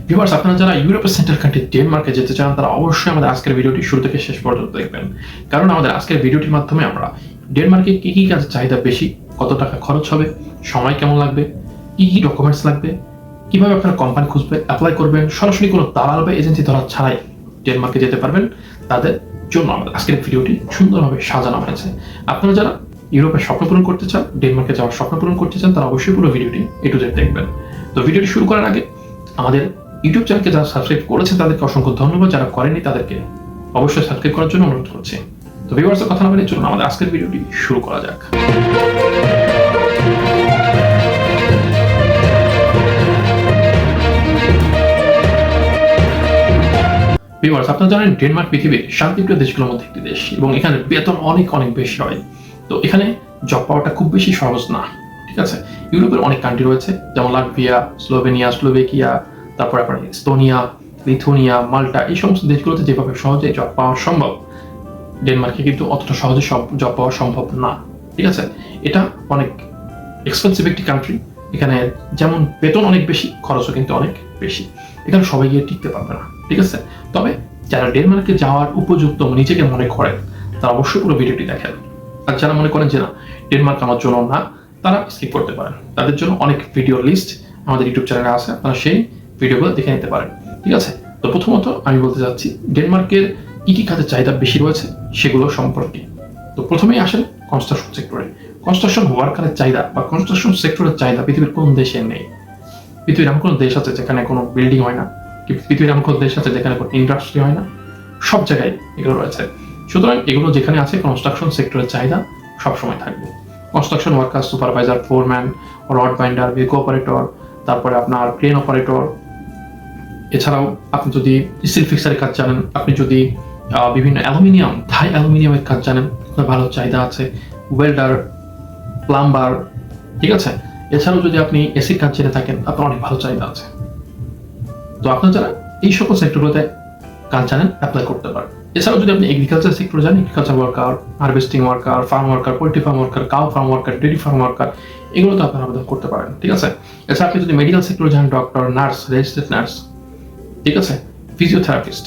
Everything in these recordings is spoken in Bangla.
ভিউয়ার্স, আপনারা যারা ইউরোপের সেন্ট্রাল কান্ট্রি ডেনমার্কে যেতে চান তারা অবশ্যই আমাদের আজকের ভিডিওটি শুরু থেকে শেষ পর্যন্ত দেখবেন। কারণ আমাদের আজকের ভিডিওটির মাধ্যমে আমরা ডেনমার্কে কি কি কাজের চাহিদা বেশি, কত টাকা খরচ হবে, সময় কেমন লাগবে, কি কি ডকুমেন্টস লাগবে, কিভাবে আপনারা কোম্পানি খুঁজবে, অ্যাপ্লাই করবেন, সরাসরি কোনো দালাল বা এজেন্সি ধরা ছাড়াই ডেনমার্কে যেতে পারবেন, তাদের জন্য আমাদের আজকের ভিডিওটি সুন্দরভাবে সাজানো হয়েছে। আপনারা যারা ইউরোপের স্বপ্ন পূরণ করতে চান, ডেনমার্কে যাওয়ার স্বপ্ন পূরণ করতে চান, তারা অবশ্যই পুরো ভিডিওটি এ টু জেড দেখবেন। তো ভিডিওটি শুরু করার আগে আমাদের ইউটিউব চ্যানেলকে যারা সাবস্ক্রাইব করেছে তাদেরকে অসংখ্য ধন্যবাদ, যারা করেনি তাদেরকে অবশ্যই সাবস্ক্রাইব করার জন্য অনুরোধ করছি। তো ভিউয়ার্স, কথা না বলে চলুন আমাদের আজকের ভিডিওটি শুরু করা যাক। ভিউয়ার্স, আপনারা জানেন ডেনমার্ক পৃথিবীর শান্তিপ্রিয় দেশগুলোর মধ্যে একটি দেশ এবং এখানে বেতন অনেক অনেক বেশি হয়। তো এখানে জব পাওয়াটা খুব বেশি সহজ না, ঠিক আছে। ইউরোপের অনেক কান্ট্রি রয়েছে, যেমন লাটভিয়া, স্লোভেনিয়া, স্লোভেকিয়া, তারপর আপনার এস্তোনিয়া, লিথুনিয়া, মাল্টা, এই সমস্ত দেশগুলোতে যেভাবে সহজে জব পাওয়া সম্ভব, ডেনমার্কে কিন্তু অতটা সহজে সব জব পাওয়া সম্ভব না, ঠিক আছে। এটা অনেক এক্সপেন্সিভ একটি কান্ট্রি। এখানে যেমন বেতন অনেক বেশি, খরচও কিন্তু অনেক বেশি। এখানে সবাই গিয়ে টিকতে পারবে না, ঠিক আছে। তবে যারা ডেনমার্কে যাওয়ার উপযুক্ত নিজেকে মনে করেন তারা অবশ্যই পুরো ভিডিওটি দেখেন। আর যারা মনে করেন যে না, ডেনমার্ক আমার জন্য না, তারা স্কিপ করতে পারেন। তাদের জন্য অনেক ভিডিও লিস্ট আমাদের ইউটিউব চ্যানেলে আছে, আপনারা সেই ভিডিওগুলো দেখে নিতে পারেন, ঠিক আছে। তো প্রথমত আমি বলতে চাচ্ছি ডেনমার্কের কি কি কাজের চাহিদা বেশি রয়েছে সেগুলো সম্পর্কে। তো প্রথমেই আসেন কনস্ট্রাকশন সেক্টরে। কনস্ট্রাকশন ওয়ার্কারের চাহিদা বা কনস্ট্রাকশন সেক্টরের চাহিদা পৃথিবীর কোন দেশে নেই। পৃথিবীর এমন কোনো দেশ আছে যেখানে কোনো বিল্ডিং হয় না? পৃথিবীর এমন কোনো দেশ আছে যেখানে কোনো ইন্ডাস্ট্রি হয় না? সব জায়গায় এগুলো রয়েছে। সুতরাং এগুলো যেখানে আছে, কনস্ট্রাকশন সেক্টরের চাহিদা সবসময় থাকবে। Construction worker, supervisor, foreman, rod binder, vehicle operator, তারপরে আপনার ক্রেন অপারেটর। এছাড়াও আপনি যদি স্টিল ফিক্সারের কাজ জানেন, আপনি যদি বিভিন্ন অ্যালুমিনিয়াম, থাই অ্যালুমিনিয়ামের কাজ জানেন, আপনার ভালো চাহিদা আছে। ওয়েল্ডার, প্লাম্বার, ঠিক আছে। এছাড়াও যদি আপনি এসির কাজ জেনে থাকেন, আপনার অনেক ভালো চাহিদা আছে। তো আপনার যারা এই সকল সেক্টরগুলোতে কাজ জানেন, অ্যাপ্লাই করতে পারেন। এছাড়াও যদি আপনি এগ্রিকালচার সেক্টর জানেন, agriculture worker, harvesting worker, farm worker, poultry farm worker, cow farm worker, dairy farm worker, এগুলোতে আপনারা আবেদন করতে পারেন, ঠিক আছে। এছাড়া আপনি যদি মেডিকেল সেক্টর জানেন, ডক্টর, নার্স, রেজিস্টার্ড নার্স, ঠিক আছে, ফিজিওথেরাপিস্ট,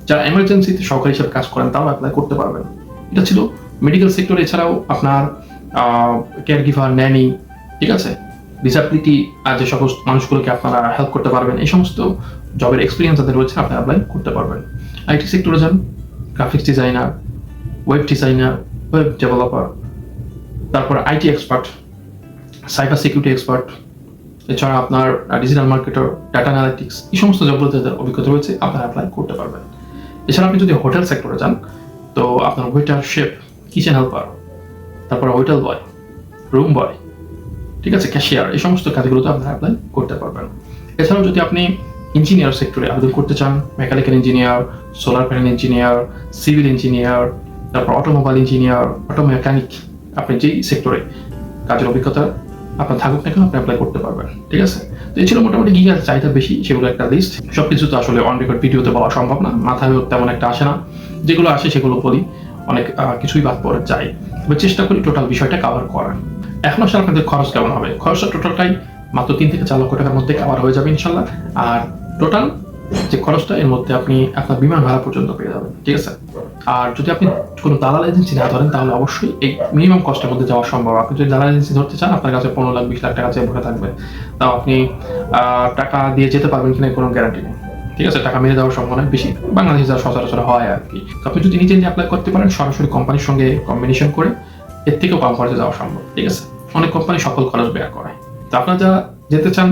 যারা এমার্জেন্সিতে সরকারি হিসেবে কাজ করেন, তারাও অ্যাপ্লাই করতে পারবেন। এটা ছিল মেডিকেল সেক্টর। এছাড়াও আপনার কেয়ার গিভার, ন্যানি, ঠিক আছে, ডিসএবিলিটি আর যে সকল মানুষগুলোকে আপনারা হেল্প করতে পারবেন, এই সমস্ত জবের এক্সপিরিয়েন্স যাদের রয়েছে আপনি অ্যাপ্লাই করতে পারবেন। আইটি সেক্টরে যান, graphics designer, web designer, web developer, তারপর IT expert, cyber security expert, এছাড়া আপনার ডিজিটাল মার্কেটার, ডাটা অ্যানালিটিক্স, এই সমস্ত জবগুলোতে যাদের অভিজ্ঞতা রয়েছে আপনারা অ্যাপ্লাই করতে পারবেন। এছাড়া আপনি যদি হোটেল সেক্টরে যান, তো আপনার ওয়েটার, শেফ, কিচেন হেল্পার, তারপর হোটেল বয়, রুম বয়, ঠিক আছে, ক্যাশিয়ার, এই সমস্ত কাজগুলোতে আপনারা অ্যাপ্লাই করতে পারবেন। এছাড়াও যদি আপনি ইঞ্জিনিয়ার সেক্টরে আবেদন করতে চান, mechanical engineer, solar panel engineer, civil engineer, তারপর অটোমোবাইল ইঞ্জিনিয়ার, অটো মেকানিক, আপনি যেই সেক্টরে কাজের অভিজ্ঞতা আপনার থাকুক না কেন, আপনি অ্যাপ্লাই করতে পারবেন, ঠিক আছে। তো এই ছিল মোটামুটি কি কাজের চাহিদা বেশি সেগুলো একটা লিস্ট। সবকিছু তো আসলে অন রেকর্ড ভিডিওতে বলা সম্ভব না, মাথায় তেমন একটা আসে না। যেগুলো আসে সেগুলো বলি, অনেক কিছুই বাদ পড়ে যায়, তবে চেষ্টা করি টোটাল বিষয়টা কভার করার। এখন আসলে আপনাদের খরচ কেমন হবে? খরচটা টোটালটাই মাত্র 3 থেকে 4 লক্ষ টাকার মধ্যে কভার হয়ে যাবে ইনশাল্লাহ। আর টোটাল যে খরচটা, এর মধ্যে আপনি আপনার বিমান ভাড়া পর্যন্ত পেয়ে যাবেন, ঠিক আছে। আর যদি আপনি কোনো দালাল এজেন্সি না ধরেন, তাহলে অবশ্যই এই মিনিমাম কস্টের মধ্যে যাওয়া সম্ভব। আপনি যদি দালাল এজেন্সি ধরতে চান, আপনার কাছে 15 লাখ 20 লাখ টাকা চেয়ে বসে থাকবে, তাও আপনি টাকা দিয়ে যেতে পারবেন কিনা কোনো গ্যারান্টি নেই, ঠিক আছে। টাকা মেরে দেওয়ার সম্ভাবনা বেশি, বাংলাদেশে যা সচরাচর হয় আর কি। তো আপনি যদি নিজে অ্যাপ্লাই করতে পারেন, সরাসরি কোম্পানির সঙ্গে কম্বিনেশন করে, এর থেকেও কম খরচে যাওয়া সম্ভব, ঠিক আছে। অনেক কোম্পানি সকল খরচ বেয়ার করে। তো আপনারা যারা যেতে চান,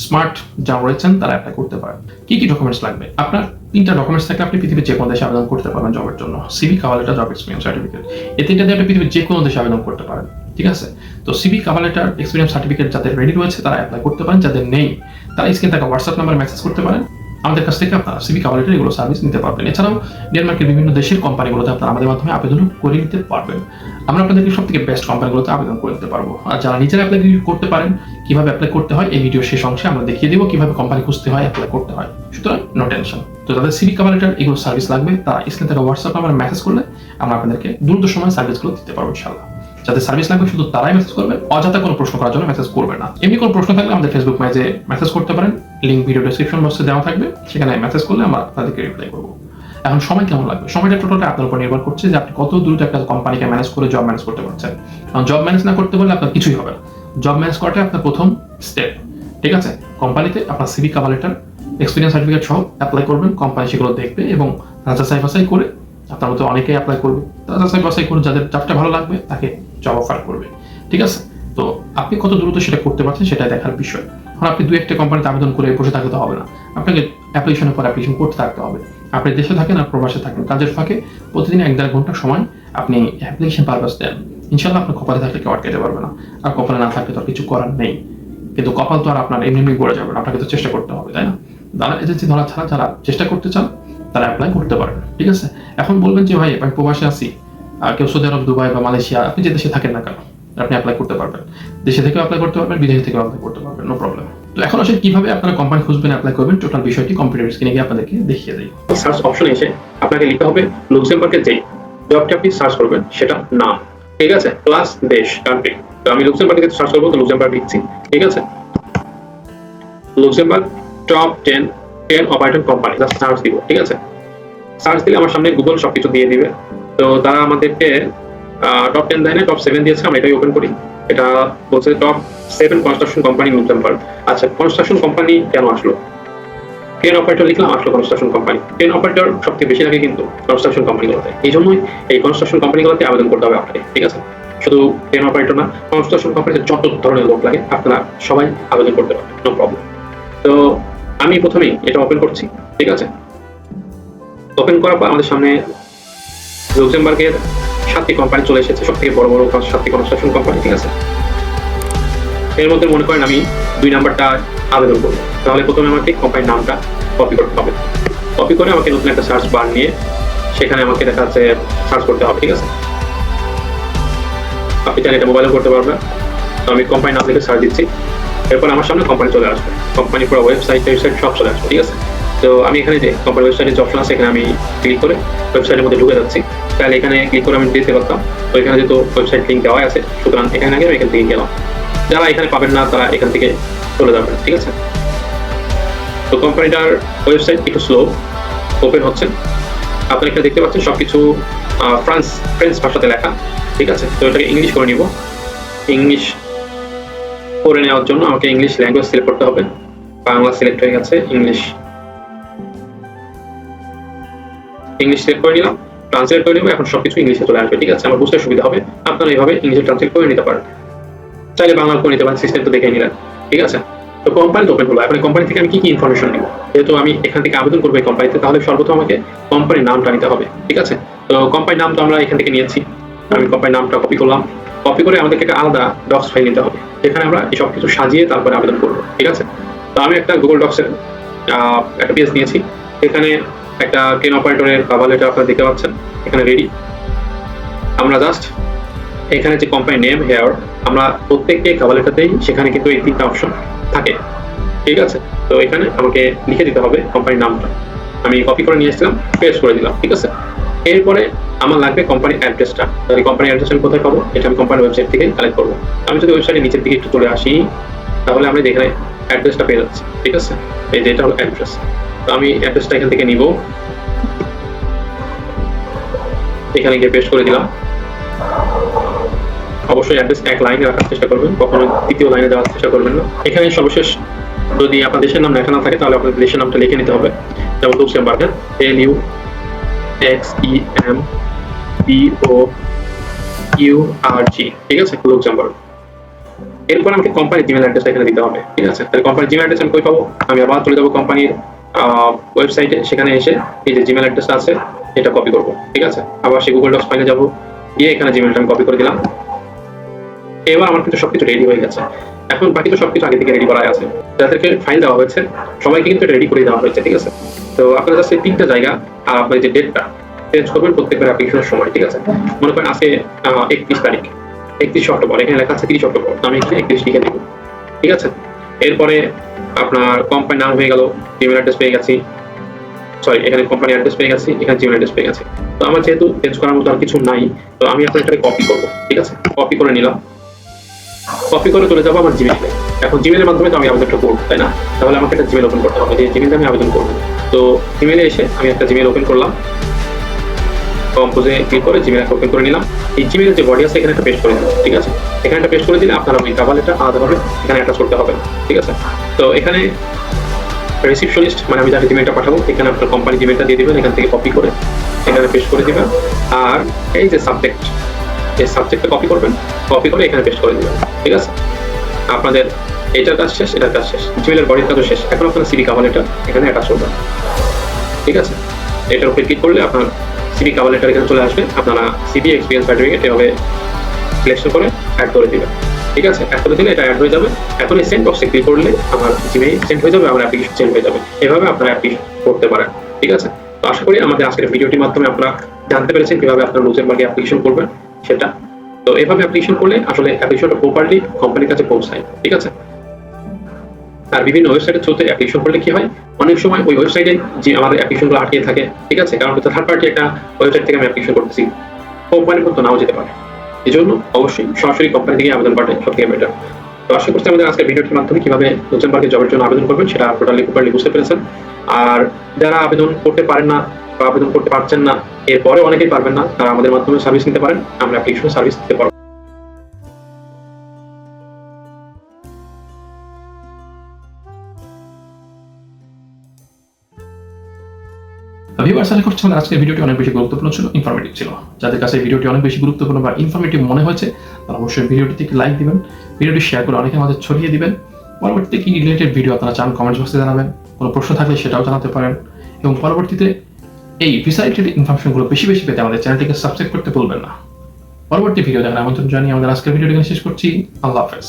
স্মার্ট যারা রয়েছেন, তারা অ্যাপ্লাই করতে পারেন। কি কি ডকুমেন্টস লাগবে? আপনার 3টা ডকুমেন্টস থাকলে আপনি পৃথিবীর যে কোনো দেশে আবেদন করতে পারবেন জবের জন্য। CV, cover letter, job experience certificate, এই 3টা দিয়ে আপনি পৃথিবীর যে কোনো দেশে আবেদন করতে পারেন, ঠিক আছে। তো CV, cover letter, experience certificate যাদের রেডি রয়েছে তারা অ্যাপ্লাই করতে পারেন। যাদের নেই তারা স্ক্রিনে থাকা হোয়াটসঅ্যাপ নাম্বারে মেসেজ করতে পারেন, আমাদের কাছ থেকে আপনারা সিভি, কভার লেটার এগুলো সার্ভিস নিতে পারবেন। এছাড়াও ডেনমার্কের বিভিন্ন দেশের কোম্পানিগুলোতে আপনারা আমাদের মাধ্যমে আবেদন করে নিতে পারবেন। আমরা আপনাদেরকে সব থেকে বেস্ট কোম্পানিগুলোতে আবেদন করে দিতে পারবো। আর যারা নিজেরা অ্যাপ্লাই করতে পারেন, কিভাবে অ্যাপ্লাই করতে হয় এই ভিডিও শেষ অংশে আমরা দেখিয়ে দেবো, কিভাবে কোম্পানি খুঁজতে হয়, অ্যাপ্লাই করতে হয়। সুতরাং নো টেনশন। তো যাদের সিভি, কভার লেটার এগুলো সার্ভিস লাগবে, তারা স্ক্রিনে থাকা হোয়াটসঅ্যাপ নাম্বারে মেসেজ করলে আমরা আপনাদেরকে দ্রুত সময় সার্ভিসগুলো দিতে পারবো ইনশাআল্লাহ। যাদের সার্ভিস লাগবে শুধু তারাই মেসেজ করবেন, অযথা কোনো প্রশ্ন করার জন্য মেসেজ করবে না। এমনি কোনো প্রশ্ন থাকলে আমাদের ফেসবুক পেজে মেসেজ করতে পারেন, লিঙ্ক ভিডিও ডেসক্রিপশন বক্সে দেওয়া থাকবে, সেখানে মেসেজ করলে আমরা তাদেরকে রিপ্লাই করবো। এখন সময় কেমন লাগবে? সময়টা টোটালি আপনার উপর নির্ভর করছে যে আপনি কত দ্রুত একটা কোম্পানিকে ম্যানেজ করে জব ম্যানেজ করতে পারছেন। কারণ জব ম্যানেজ না করতে পারলে আপনার কিছুই হবে না। জব ম্যানেজ করাটাই আপনার প্রথম স্টেপ, ঠিক আছে? কোম্পানিতে আপনার CV, cover letter, experience certificate সহ অ্যাপ্লাই করবেন, কোম্পানি সেগুলো দেখবে এবং যাচাই বাছাই করে আপনার মতো অনেকেই অ্যাপ্লাই করবে, যাচাই বাছাই করে যাদের জবটা ভালো লাগবে তাকে জব অফার করবে, ঠিক আছে? তো আপনি কত দ্রুত সেটা করতে পারছেন সেটাই দেখার বিষয়। এখন আপনি 2-1টা কোম্পানিতে আবেদন করে বসে থাকতে হবে না, আপনাকে অ্যাপ্লিকেশনের পর অ্যাপ্লিকেশন করতে থাকতে হবে। আপনি দেশে থাকেন আর প্রবাসে থাকেন, কাজের ফাঁকে প্রতিদিন 1-1.5 ঘন্টা সময় আপনি অ্যাপ্লিকেশন পারপাস দেন, ইনশাল্লাহ আপনার কপালে থাকলে কেউ আটকাতে পারবে না। আর কপালে না থাকলে তো আর কিছু করার নেই। কিন্তু কপাল তো আর আপনার এমনি পড়ে যাবে না, আপনাকে তো চেষ্টা করতে হবে, তাই না? দালাল এজেন্সি ধরা ছাড়া যারা চেষ্টা করতে চান তারা অ্যাপ্লাই করতে পারেন, ঠিক আছে? এখন বলবেন যে ভাই আমি প্রবাসে আছি, কেউ সৌদি আরব, দুবাই বা মালয়েশিয়া, আপনি যে দেশে থাকেন না কেন আপনি অ্যাপ্লাই করতে পারবেন, দেশে থেকেও অ্যাপ্লাই করতে পারবেন, বিদেশ থেকেও অ্যাপ্লাই করতে পারবেন, নো প্রবলেম। তো এখন আসলে কিভাবে আপনারা কোম্পানি খুঁজবেন, অ্যাপ্লাই করবেন, টোটাল বিষয়টি কম্পিউটার স্ক্রিনে গিয়ে আপনাদেরকে দেখিয়ে দেই। সার্চ অপশনে এসে আপনাকে লিখতে হবে লুক্সেমবার্গের যে জবটি আপনি সার্চ করবেন সেটা নাম, ঠিক আছে, প্লাস দেশ, কান্ট্রি। তো আমি লুক্সেমবার্গে সার্চ করবো, তো লুক্সেমবার্গ লিখছি, ঠিক আছে? Luxembourg top 10 operator company, search দিব, ঠিক আছে? সার্চ দিলে আমার সামনে গুগল সবকিছু দিয়ে দিবে। তো তারা আমাদেরকে টপ 10 দেয় না, টপ 7 দিয়েছে। আমরা এটাই ওপেন করি। এটা বলছে টপ 7 কনস্ট্রাকশন কোম্পানি লুক্সেমবার্গ। আচ্ছা, কনস্ট্রাকশন কোম্পানি কেন আসলো? 10 অপারেটর লিখলাম, আসলো কনস্ট্রাকশন কোম্পানি। 10 অপারেটর সবচেয়ে বেশি লাগে কিন্তু কনস্ট্রাকশন কোম্পানিগুলোতে। এই জন্যই এই কনস্ট্রাকশন কোম্পানিগুলোতে আবেদন করতে হবে আপনাকে, ঠিক আছে? শুধু 10 অপারেটর না, কনস্ট্রাকশন কোম্পানিতে যত ধরনের লোক লাগে আপনারা সবাই আবেদন করতে পারবেন, নো প্রবলেম। তো আমি প্রথমেই এটা ওপেন করছি, ঠিক আছে? ওপেন করার পর আমাদের সামনে লুক্সেমবার্গের 7টি কোম্পানি চলে এসেছে, সব থেকে বড় 7টি কনস্ট্রাকশন কোম্পানি, ঠিক আছে? এর মধ্যে মনে করেন আমি 2 নাম্বারটা আবেদন করবো, তাহলে প্রথমে আমাকে কোম্পানির নামটা কপি করতে হবে। কপি করে আমাকে নতুন একটা সার্চ বার নিয়ে সেখানে আমাকে দেখা যাচ্ছে সার্চ করতে হবে, ঠিক আছে? আপনি চাইলে এটা মোবাইলেও করতে পারবেন। তো আমি কোম্পানির নাম লিখে সার্চ দিচ্ছি, এরপর আমার সামনে কোম্পানি চলে আসবে, কোম্পানি পুরো ওয়েবসাইট সব চলে আসবে, ঠিক আছে? তো আমি এখানে যে কোম্পানি ওয়েবসাইটের যে অপশন আছে এখানে আমি ক্লিক করে ওয়েবসাইটের মধ্যে ঢুকে যাচ্ছি। তাহলে এখানে ক্লিক করে আমি দিতে পারতাম, তো এখানে যেহেতু ওয়েবসাইট লিঙ্ক দেওয়া আছে সুতরাং এখানে আগে আমি এখান থেকে গেলাম। যারা এখানে পাবেন না তারা এখান থেকে চলে যাবেন, ঠিক আছে? তো কোম্পানিটার ওয়েবসাইট একটু স্লো ওপেন হচ্ছে। আপনারা এখানে দেখতে পাচ্ছেন সবকিছু ফ্রেঞ্চ ভাষাতে লেখা, ঠিক আছে? তো এটাকে ইংলিশ করে নিব। ইংলিশ করে নেওয়ার জন্য আমাকে ইংলিশ ল্যাঙ্গুয়েজ সিলেক্ট করতে হবে। বাংলা সিলেক্ট হয়ে গেছে, ইংলিশ সিলেক্ট করে নিলাম, ট্রান্সলেট করে নিব। এখন সবকিছু ইংলিশে চলে আসবে, ঠিক আছে? আমার বুঝতে সুবিধা হবে। আপনারা এইভাবে ইংলিশে ট্রান্সলেট করে নিতে পারেন, চাইলে বাংলা করে নিতে পারেন, সিস্টেম তো দেখে নিলেন, ঠিক আছে? তো কোম্পানি ওপেন হলো। এখন কোম্পানি থেকে আমি কি ইনফরমেশন নিব? যেহেতু আমি এখান থেকে আবেদন করবো এই কোম্পানিতে, তাহলে সর্বপ্রথম আমাকে কোম্পানির নামটা নিতে হবে, ঠিক আছে? তো কোম্পানির নাম তো আমরা এখান থেকে নিয়েছি, আমি কোম্পানির নামটা কপি করলাম। কপি করে আমাদেরকে একটা আলাদা ডক্স ফাইল নিতে হবে, যেখানে আমরা এই সব কিছু সাজিয়ে তারপরে আবেদন করবো, ঠিক আছে? তো আমি একটা গুগল ডক্সের একটা পেজ নিয়েছি, এখানে একটা 10 অপারেটরের কভার লেটার আপনারা দেখতে পাচ্ছেন এখানে রেডি। আমরা জাস্ট এখানে যে কোম্পানি নেম, হেয়ার, আমরা প্রত্যেককে কভার লেটারতেই সেখানে কিন্তু এই 3টা অপশন থাকে, ঠিক আছে? তো এখানে আমাকে লিখে দিতে হবে কোম্পানির নামটা। আমি কপি করে নিয়ে এসেছিলাম, পেস্ট করে দিলাম, ঠিক আছে? এরপরে আমার লাগবে কোম্পানির অ্যাড্রেসটা। তাহলে কোম্পানির অ্যাড্রেস আমি কোথায় পাবো? এটা আমি কোম্পানির ওয়েবসাইট থেকে কালেক্ট করবো। আমি যদি ওয়েবসাইটের নিচের দিকে একটু চলে আসি তাহলে আমরা এখানে অ্যাড্রেসটা পেয়ে যাচ্ছি, ঠিক আছে? এই যে এটা হলো অ্যাড্রেস। তো আমি অ্যাড্রেসটা এখান থেকে নিব, এখানে গিয়ে পেস্ট করে দিলাম। অবশ্যই অ্যাড্রেস এক লাইনে রাখার চেষ্টা করবেন, কখনো দ্বিতীয় লাইনে দেওয়ার চেষ্টা করবেন না। এখানে সর্বশেষ যদি আপনার দেশের নাম লেখা না থাকে তাহলে আপনার দেশের নামটা লিখে নিতে হবে, যেমন লুক্সেমবার্গ, LUXEMBOURG, ঠিক আছে? লুক্সেমবার্গ। এরপর আমাকে কোম্পানির জিমেল অ্যাড্রেস এখানে দিতে হবে, ঠিক আছে? তাহলে কোম্পানির জিমেল অ্যাড্রেস আমি কই পাবো? আমি আবার চলে যাবো কোম্পানির ওয়েবসাইটে, সেখানে এসে এই যে জিমেল অ্যাড্রেসটা আছে এটা কপি করবো, ঠিক আছে? আবার সেই গুগল ডক্স ফাইলে যাবো, গিয়ে এখানে জিমেলটা আমি কপি করে দিলাম। এবার আমার কিন্তু সবকিছু রেডি হয়ে গেছে। এখন বাকি তো সবকিছু আগে থেকে রেডি করা আছে, যাদেরকে ফাইল দেওয়া হয়েছে সবাইকে কিন্তু রেডি করে দেওয়া হয়েছে, ঠিক আছে? তো আপনারা জাস্ট এই 3টা জায়গা আর আপনার যে ডেটটা চেঞ্জ করবেন প্রত্যেকবার অ্যাপ্লিকেশনের সময়, ঠিক আছে? মনে করেন আজকে 31 তারিখ, 31 অক্টোবর, এখানে লেখা আছে 30 অক্টোবর, আমি এখানে 31 লিখে দিব, ঠিক আছে? এরপরে আপনার কোম্পানির নাম হয়ে গেল, ইমেল অ্যাড্রেস পেয়ে গেছি, সরি, এখানে কোম্পানি অ্যাড্রেস পেয়ে গেছি, এখানে জিমেল অ্যাড্রেস পেয়ে গেছি। তো আমার যেহেতু চেঞ্জ করার মতো আর কিছু নাই, তো আমি আপনার এটাকে কপি করবো। ঠিক আছে, কপি করে নিলাম। কপি করে চলে যাবো আমার জিমেইলে। এখন জিমেইলের মাধ্যমে তো আমি আবেদনটা করবো, তাই না? তাহলে আমাকে একটা জিমেইল ওপেন করতে হবে, যে জিমেইলে আমি আবেদন করবো। তো জিমেইলে এসে আমি একটা জিমেইল ওপেন করলাম, কম্পোজে ক্লিক করে জিমেইল ওপেন করে নিলাম। এই জিমেইলের যে বডি আছে এখানে একটা পেস্ট করে দিলাম। ঠিক আছে, এখানে একটা পেস্ট করে দিলে আপনারা ওই কাভার লেটার আলাদাভাবে এখানে অ্যাটাচ করতে হবে না। ঠিক আছে, তো এখানে রিসিপশনিস্ট মানে আমি যাকে জিমেইলটা পাঠাবো, এখানে আপনার কোম্পানি জিমেইলটা দিয়ে দিবেন, এখান থেকে কপি করে এখানে পেস্ট করে দিবেন। আর এই যে সাবজেক্ট, এই সাবজেক্টটা কপি করবেন, কপি করে এখানে পেস্ট করে দিবেন। ঠিক আছে, আপনাদের এটার কাজ শেষ, এটার কাজ শেষ, জিমেইলের বডির কাজও শেষ। এখন আপনার সিভি কভার লেটার এখানে অ্যাটাচ করবেন। ঠিক আছে, এটার উপরে ক্লিক করলে আপনার সিভি কভার লেটার এখানে চলে আসবে। আপনারা সিভি এক্সপিরিয়েন্স সার্টিফিকেট এভাবে সিলেকশন করে অ্যাড করে দিবেন। ঠিক আছে, অ্যাড করে দিলে এটা অ্যাড হয়ে যাবে। এখন এই সেন্ড বক্সে ক্লিক করলে আমার জিমেইল সেন্ড হয়ে যাবে, আমার অ্যাপ্লিকেশন সেন্ড হয়ে যাবে। এভাবে আপনারা অ্যাপ্লিকেশন করতে পারেন। ঠিক আছে, তো আশা করি আমাদের আজকের ভিডিওটির মাধ্যমে আপনারা জানতে পেরেছেন কিভাবে আপনারা লুক্সেমবার্গে অ্যাপ্লিকেশন করবেন সেটা। তো এভাবে অ্যাপ্লিকেশন করলে আসলে অ্যাপ্লিকেশনটা প্রপারলি কোম্পানির কাছে পৌঁছায়। ঠিক আছে, আর বিভিন্ন ওয়েবসাইটের থ্রুতে অ্যাপ্লিকেশন করলে কি হয়, অনেক সময় ওই ওয়েবসাইটে যে আমাদের অ্যাপ্লিকেশনগুলো আটকে থাকে। ঠিক আছে, কারণ হচ্ছে থার্ড পার্টি একটা ওয়েবসাইট থেকে আমি অ্যাপ্লিকেশন করতেছি, কোম্পানি পর্যন্ত নাও যেতে পারে। এই জন্য অবশ্যই সরাসরি কোম্পানি থেকে আবেদন করাটাই সবথেকে বেটার। তো আশা করছি আমাদের আজকের ভিডিওটির মাধ্যমে কিভাবে লুক্সেমবার্গে জবের জন্য আবেদন করবেন সেটা প্রপারলি বুঝতে পেরেছেন। আর যারা আবেদন করতে পারেন না বা আবেদন করতে পারছেন না, এরপরে অনেকেই পারবেন না, তারা আমাদের মাধ্যমে সার্ভিস নিতে পারেন, আমরা অ্যাপ্লিকেশন সার্ভিস দিতে পারবো। ভিউয়ার্স, আশা করছি আমাদের আজকের ভিডিওটি অনেক বেশি গুরুত্বপূর্ণ ছিল, ইনফরমেটিভ ছিল। যাদের কাছে ভিডিওটি অনেক বেশি গুরুত্বপূর্ণ বা ইনফরমেটিভ মনে হয়েছে তারা অবশ্যই ভিডিওটিতে একটি লাইক দিবেন, ভিডিওটি শেয়ার করে অনেকের মাঝে ছড়িয়ে দিবেন। পরবর্তীতে কি রিলেটেড ভিডিও আপনারা চান কমেন্টস বক্সে জানাবেন, কোনো প্রশ্ন থাকলে সেটাও জানাতে পারেন। এবং পরবর্তীতে এই ভিসা রিলেটেড ইনফরমেশনগুলো বেশি বেশি পেতে আমাদের চ্যানেলটিকে সাবস্ক্রাইব করতে ভুলবেন না। পরবর্তী ভিডিও দেখার আমন্ত্রণ জানিয়ে আমাদের আজকের ভিডিওটি শেষ করছি। আল্লাহ হাফেজ।